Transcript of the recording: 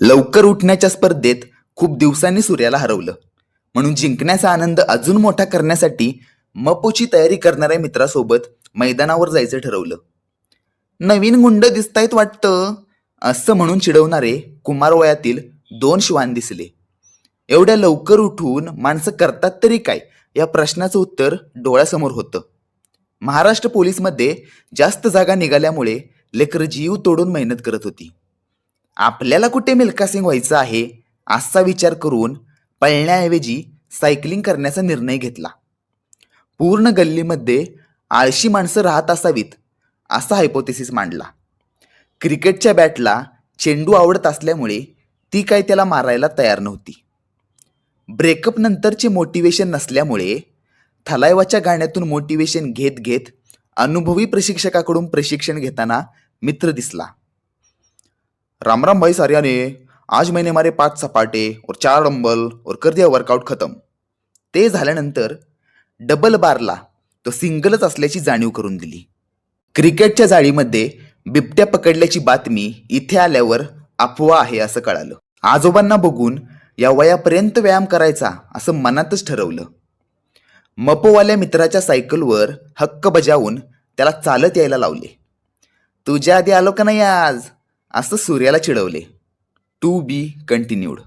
लवकर उठण्याच्या स्पर्धेत खूप दिवसांनी सूर्याला हरवलं. म्हणून जिंकण्याचा आनंद अजून मोठा करण्यासाठी मपोची तयारी करणाऱ्या मित्रासोबत मैदानावर जायचं ठरवलं. नवीन गुंड दिसतायत वाटतं, असं म्हणून चिडवणारे कुमारवयातील 2 श्वान दिसले. एवढ्या लवकर उठून माणसं करतात तरी काय, या प्रश्नाचं उत्तर डोळ्यासमोर होतं. महाराष्ट्र पोलीसमध्ये जास्त जागा निघाल्यामुळे लेकरं जीव तोडून मेहनत करत होती. आपल्याला कुठे मिल्खा सिंग व्हायचं आहे असा विचार करून पळण्याऐवजी सायकलिंग करण्याचा निर्णय घेतला. पूर्ण गल्लीमध्ये आळशी माणसं राहत असावीत असा हायपोथेसिस मांडला. क्रिकेटच्या बॅटला चेंडू आवडत असल्यामुळे ती काय त्याला मारायला तयार नव्हती. ब्रेकअप नंतरचे मोटिवेशन नसल्यामुळे थलायवाच्या गाण्यातून मोटिवेशन घेत घेत अनुभवी प्रशिक्षकाकडून प्रशिक्षण घेताना मित्र दिसला. राम राम भाई सारियाने, आज मैंने मारे 5 सपाटे और 4 डंबल और कर दिया वर्कआउट खत्म. ते झाल्यानंतर डबल बारला तो सिंगलच असल्याची जाणीव करून दिली. क्रिकेटच्या जाळीमध्ये बिबट्या पकडल्याची बातमी इथे आल्यावर अफवा आहे असं कळालं. आजोबांना बघून या वयापर्यंत व्यायाम करायचा असं मनातच ठरवलं. मपोवाल्या मित्राच्या सायकलवर हक्क बजावून त्याला चालत यायला लावले. तुझ्या आधी आलो का नाही आज, असं सूर्याला चिडवले. To be continued.